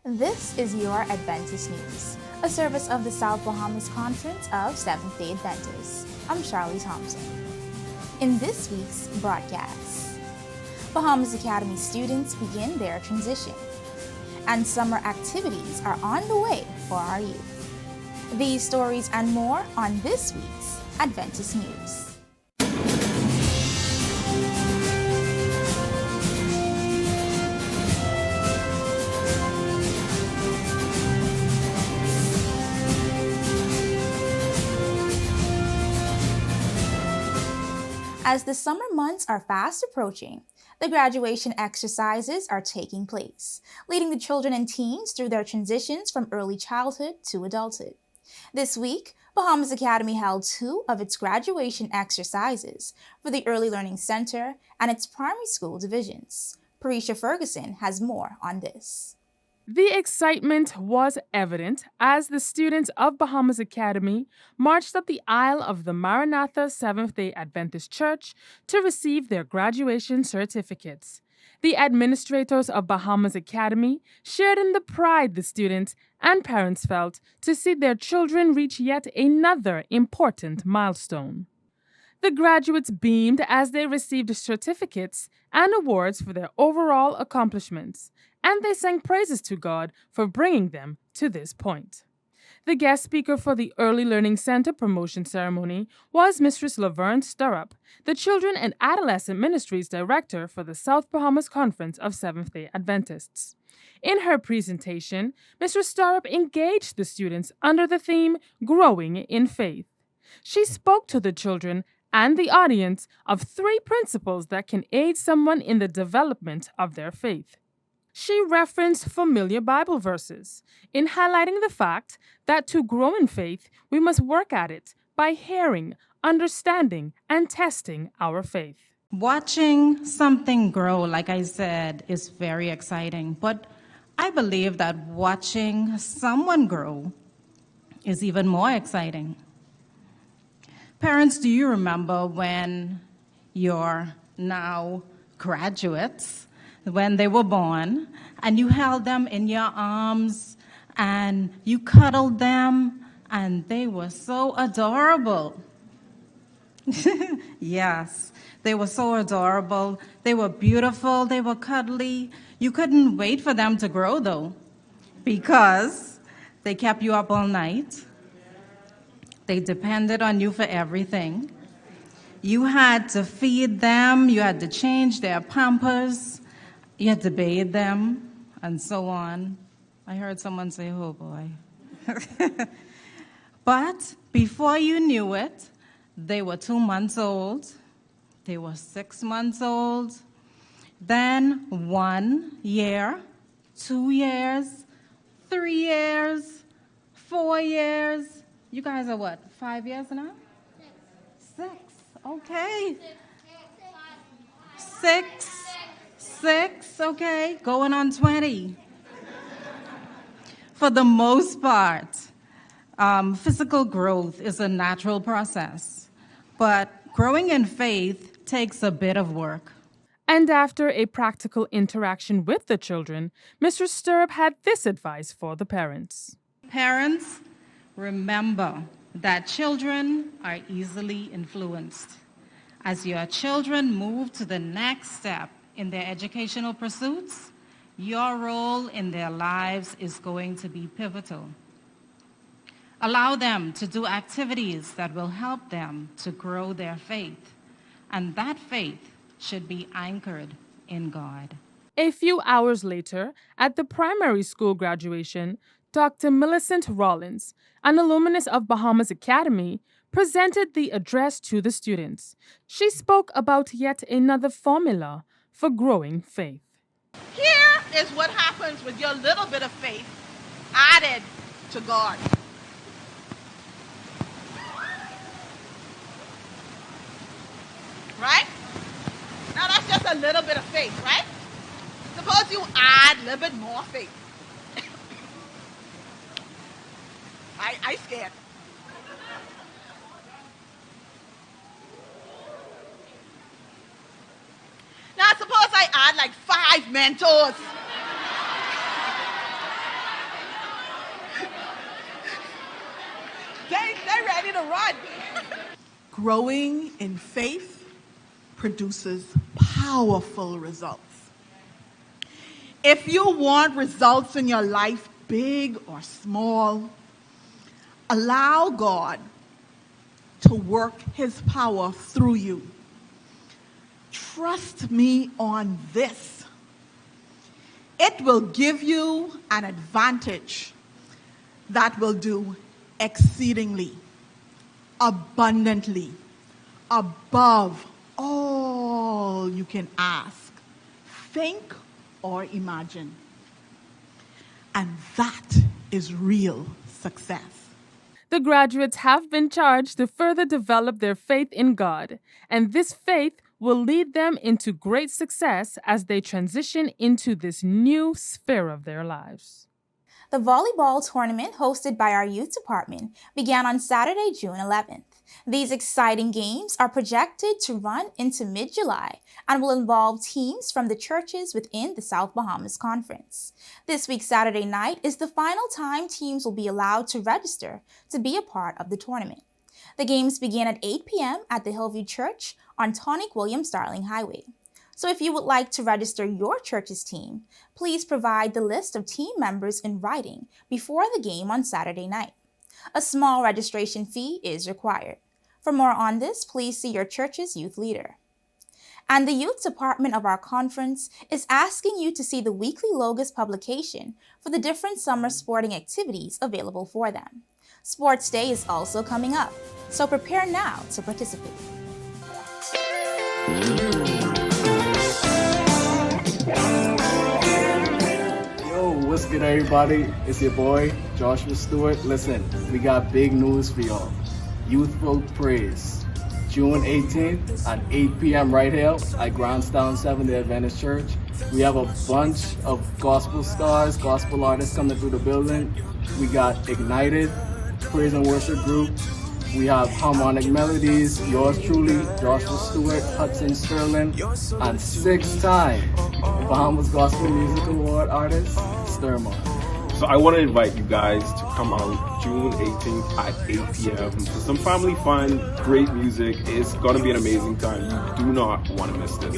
This is your Adventist News, a service of the South Bahamas Conference of Seventh-day Adventists. I'm Charlie Thompson. In this week's broadcast, Bahamas Academy students begin their transition, and summer activities are on the way for our youth. These stories and more on this week's Adventist News. As the summer months are fast approaching, the graduation exercises are taking place, leading the children and teens through their transitions from early childhood to adulthood. This week, Bahamas Academy held two of its graduation exercises for the Early Learning Center and its primary school divisions. Parisha Ferguson has more on this. The excitement was evident as the students of Bahamas Academy marched up the aisle of the Maranatha Seventh-day Adventist Church to receive their graduation certificates. The administrators of Bahamas Academy shared in the pride the students and parents felt to see their children reach yet another important milestone. The graduates beamed as they received certificates and awards for their overall accomplishments, and they sang praises to God for bringing them to this point. The guest speaker for the Early Learning Center promotion ceremony was Mistress Laverne Stirrup, the Children and Adolescent Ministries Director for the South Bahamas Conference of Seventh-day Adventists. In her presentation, Mistress Stirrup engaged the students under the theme, Growing in Faith. She spoke to the children and the audience of three principles that can aid someone in the development of their faith. She referenced familiar Bible verses in highlighting the fact that to grow in faith, we must work at it by hearing, understanding, and testing our faith. Watching something grow, like I said, is very exciting, but I believe that watching someone grow is even more exciting. Parents, do you remember when your now graduates, when they were born, and you held them in your arms and you cuddled them, and they were so adorable? Yes, they were so adorable. They were beautiful. They were cuddly. You couldn't wait for them to grow, though, because they kept you up all night. They depended on you for everything. You had to feed them. You had to change their pampers. You had to bathe them, and so on. I heard someone say, oh boy. But before you knew it, they were 2 months old. They were 6 months old. Then 1 year, 2 years, 3 years, 4 years. You guys are what, 5 years now? 6. Okay. 6, okay, going on 20. For the most part, physical growth is a natural process, but growing in faith takes a bit of work. And after a practical interaction with the children, Mr. Stirrup had this advice for the parents. Parents, remember that children are easily influenced. As your children move to the next step in their educational pursuits, your role in their lives is going to be pivotal. Allow them to do activities that will help them to grow their faith, and that faith should be anchored in God. A few hours later, at the primary school graduation, Dr. Millicent Rollins, an alumnus of Bahamas Academy, presented the address to the students. She spoke about yet another formula for growing faith. Here is what happens with your little bit of faith added to God. Right? Now that's just a little bit of faith, right? Suppose you add a little bit more faith. I scared. Now suppose I add like 5 mentors. Get ready to run. Growing in faith produces powerful results. If you want results in your life, big or small, allow God to work his power through you. Trust me on this. It will give you an advantage that will do exceedingly, abundantly, above all you can ask, think, or imagine. And that is real success. The graduates have been charged to further develop their faith in God, and this faith will lead them into great success as they transition into this new sphere of their lives. The volleyball tournament hosted by our youth department began on Saturday, June 11th. These exciting games are projected to run into mid-July and will involve teams from the churches within the South Bahamas Conference. This week's Saturday night is the final time teams will be allowed to register to be a part of the tournament. The games begin at 8 p.m. at the Hillview Church on Tonic William Starling Highway. So if you would like to register your church's team, please provide the list of team members in writing before the game on Saturday night. A small registration fee is required. For more on this, please see your church's youth leader. And the youth department of our conference is asking you to see the weekly Logos publication for the different summer sporting activities available for them. Sports Day is also coming up, so prepare now to participate. What's good, everybody? It's your boy, Joshua Stewart. Listen, we got big news for y'all. Youthful Praise, June 18th at 8 p.m. right here at Grandstown 7th Adventist Church. We have a bunch of gospel stars, gospel artists coming through the building. We got Ignited, Praise and Worship Group. We have Harmonic Melodies, yours truly, Joshua Stewart, Hudson Sterling, and six-time Bahamas Gospel Music Award artist, Sturma. So I want to invite you guys to come out June 18th at 8 p.m. for some family fun, great music. It's going to be an amazing time. You do not want to miss this.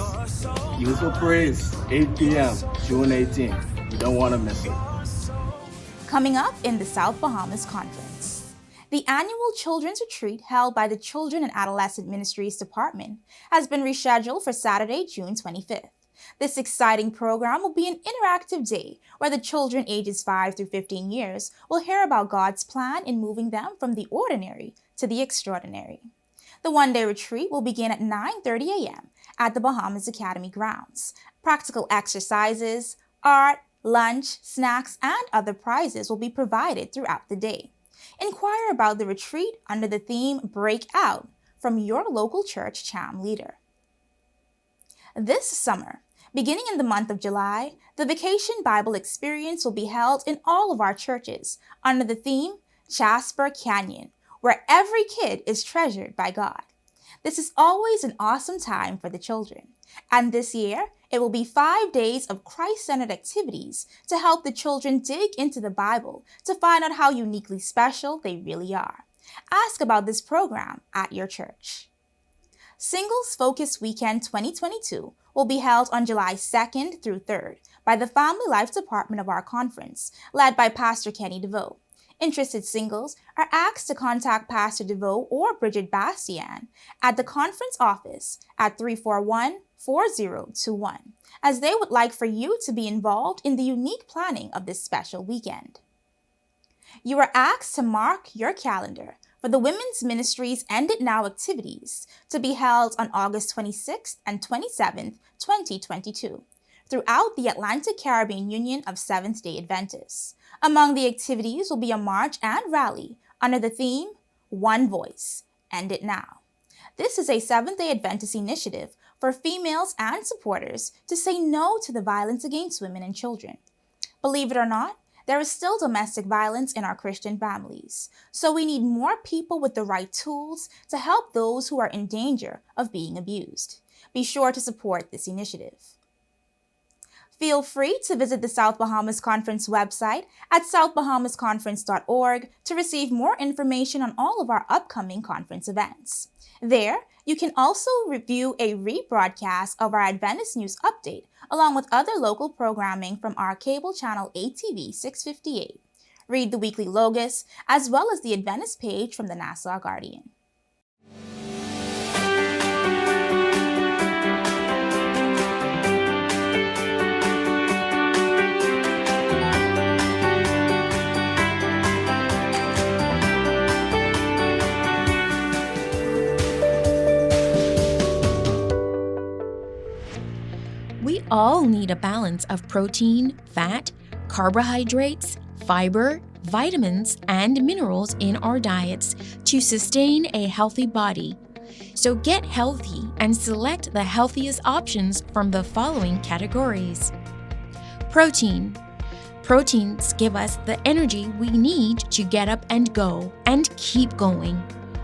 Youthful Praise, 8 p.m., June 18th. You don't want to miss it. Coming up in the South Bahamas Conference. The annual Children's Retreat held by the Children and Adolescent Ministries Department has been rescheduled for Saturday, June 25th. This exciting program will be an interactive day where the children ages 5 through 15 years will hear about God's plan in moving them from the ordinary to the extraordinary. The one-day retreat will begin at 9:30 a.m. at the Bahamas Academy grounds. Practical exercises, art, lunch, snacks, and other prizes will be provided throughout the day. Inquire about the retreat under the theme Break Out from your local church CHAM leader. This summer, beginning in the month of July, the Vacation Bible Experience will be held in all of our churches under the theme Jasper Canyon, where every kid is treasured by God. This is always an awesome time for the children. And this year, it will be 5 days of Christ-centered activities to help the children dig into the Bible to find out how uniquely special they really are. Ask about this program at your church. Singles Focus Weekend 2022 will be held on July 2nd through 3rd by the Family Life Department of our conference, led by Pastor Kenny DeVoe. Interested singles are asked to contact Pastor DeVoe or Bridget Bastian at the conference office at 341-4021, as they would like for you to be involved in the unique planning of this special weekend. You are asked to mark your calendar for the Women's Ministry's End It Now activities to be held on August 26th and 27th, 2022, throughout the Atlantic Caribbean Union of Seventh-day Adventists. Among the activities will be a march and rally under the theme, One Voice, End It Now. This is a Seventh-day Adventist initiative for females and supporters to say no to the violence against women and children. Believe it or not, there is still domestic violence in our Christian families, so we need more people with the right tools to help those who are in danger of being abused. Be sure to support this initiative. Feel free to visit the South Bahamas Conference website at southbahamasconference.org to receive more information on all of our upcoming conference events. There, you can also review a rebroadcast of our Adventist News Update, along with other local programming from our cable channel ATV 658. Read the weekly Logos, as well as the Adventist page from the Nassau Guardian. We all need a balance of protein, fat, carbohydrates, fiber, vitamins, and minerals in our diets to sustain a healthy body. So get healthy and select the healthiest options from the following categories. Protein. Proteins give us the energy we need to get up and go and keep going,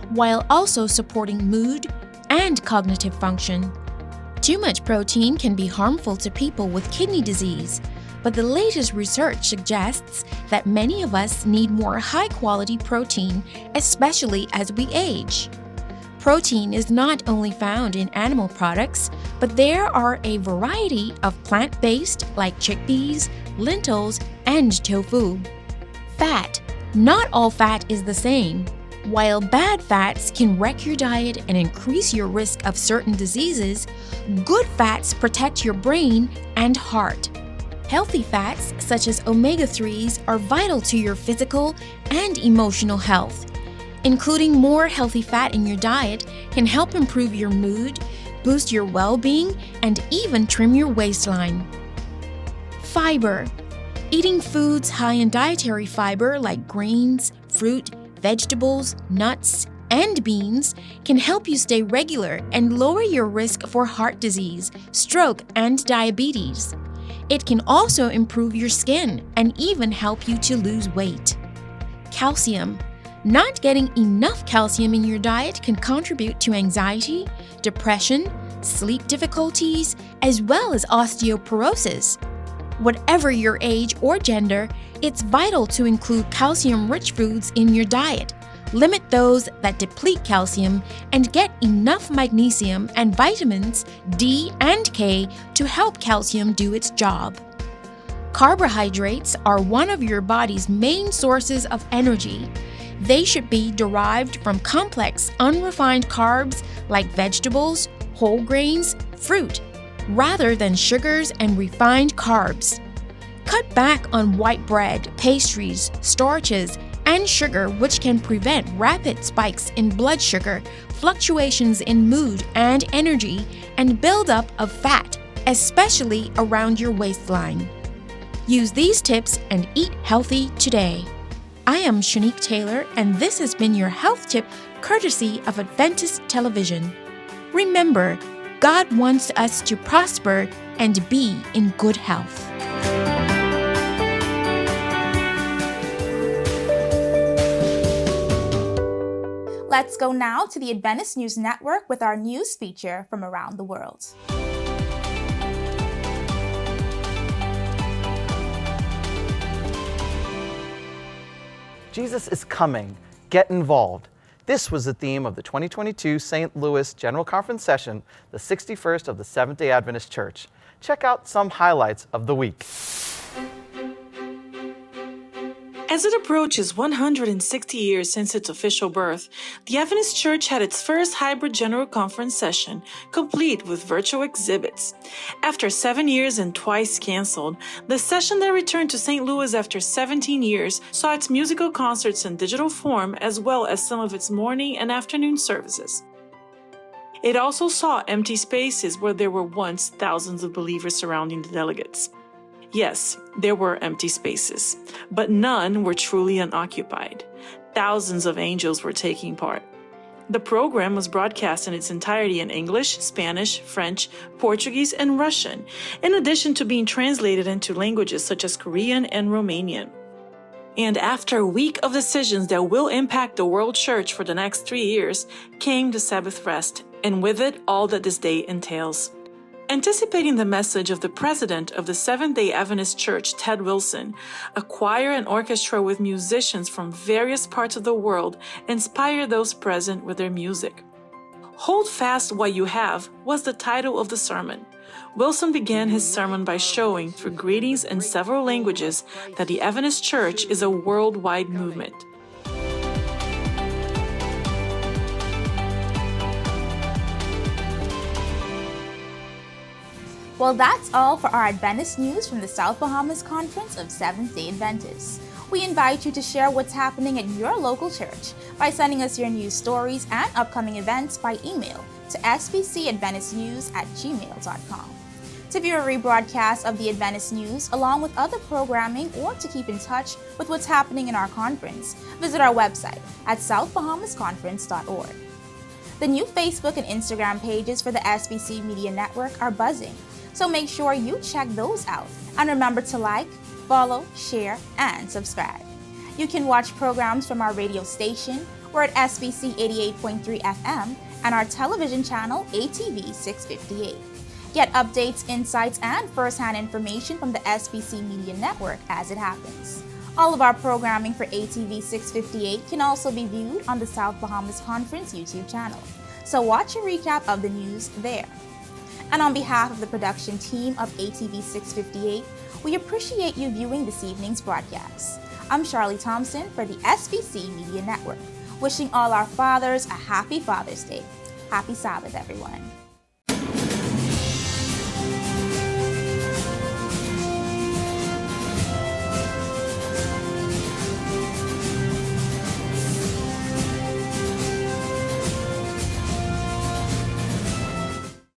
while also supporting mood and cognitive function. Too much protein can be harmful to people with kidney disease, but the latest research suggests that many of us need more high-quality protein, especially as we age. Protein is not only found in animal products, but there are a variety of plant-based like chickpeas, lentils, and tofu. Fat. Not all fat is the same. While bad fats can wreck your diet and increase your risk of certain diseases, good fats protect your brain and heart. Healthy fats, such as omega-3s, are vital to your physical and emotional health. Including more healthy fat in your diet can help improve your mood, boost your well-being, and even trim your waistline. Fiber. Eating foods high in dietary fiber like grains, fruit, vegetables, nuts, and beans can help you stay regular and lower your risk for heart disease, stroke, and diabetes. It can also improve your skin and even help you to lose weight. Calcium. Not getting enough calcium in your diet can contribute to anxiety, depression, sleep difficulties, as well as osteoporosis. Whatever your age or gender, it's vital to include calcium-rich foods in your diet. Limit those that deplete calcium and get enough magnesium and vitamins D and K to help calcium do its job. Carbohydrates are one of your body's main sources of energy. They should be derived from complex, unrefined carbs like vegetables, whole grains, fruit, rather than sugars and refined carbs. Cut back on white bread, pastries, starches, and sugar, which can prevent rapid spikes in blood sugar, fluctuations in mood and energy, and buildup of fat, especially around your waistline. Use these tips and eat healthy today. I am Shanique Taylor, and this has been your health tip courtesy of Adventist Television. Remember, God wants us to prosper and be in good health. Let's go now to the Adventist News Network with our news feature from around the world. Jesus is coming. Get involved. This was the theme of the 2022 St. Louis General Conference session, the 61st of the Seventh-day Adventist Church. Check out some highlights of the week. As it approaches 160 years since its official birth, the Adventist Church had its first hybrid General Conference session, complete with virtual exhibits. After 7 years and twice canceled, the session that returned to St. Louis after 17 years saw its musical concerts in digital form as well as some of its morning and afternoon services. It also saw empty spaces where there were once thousands of believers surrounding the delegates. Yes, there were empty spaces, but none were truly unoccupied. Thousands of angels were taking part. The program was broadcast in its entirety in English, Spanish, French, Portuguese, and Russian, in addition to being translated into languages such as Korean and Romanian. And after a week of decisions that will impact the world church for the next 3 years, came the Sabbath rest, and with it all that this day entails. Anticipating the message of the president of the Seventh-day Adventist Church, Ted Wilson, a choir and orchestra with musicians from various parts of the world inspire those present with their music. Hold Fast What You Have was the title of the sermon. Wilson began his sermon by showing, through greetings in several languages, that the Adventist Church is a worldwide movement. Well, that's all for our Adventist news from the South Bahamas Conference of Seventh-day Adventists. We invite you to share what's happening at your local church by sending us your news stories and upcoming events by email to sbcadventistnews@gmail.com. To view a rebroadcast of the Adventist news along with other programming or to keep in touch with what's happening in our conference, visit our website at southbahamasconference.org. The new Facebook and Instagram pages for the SBC Media Network are buzzing, so make sure you check those out and remember to like, follow, share, and subscribe. You can watch programs from our radio station. We're at SBC 88.3 FM and our television channel ATV 658. Get updates, insights, and first-hand information from the SBC Media Network as it happens. All of our programming for ATV 658 can also be viewed on the South Bahamas Conference YouTube channel, so watch a recap of the news there. And on behalf of the production team of ATV 658, we appreciate you viewing this evening's broadcast. I'm Charlie Thompson for the SBC Media Network, wishing all our fathers a happy Father's Day. Happy Sabbath, everyone.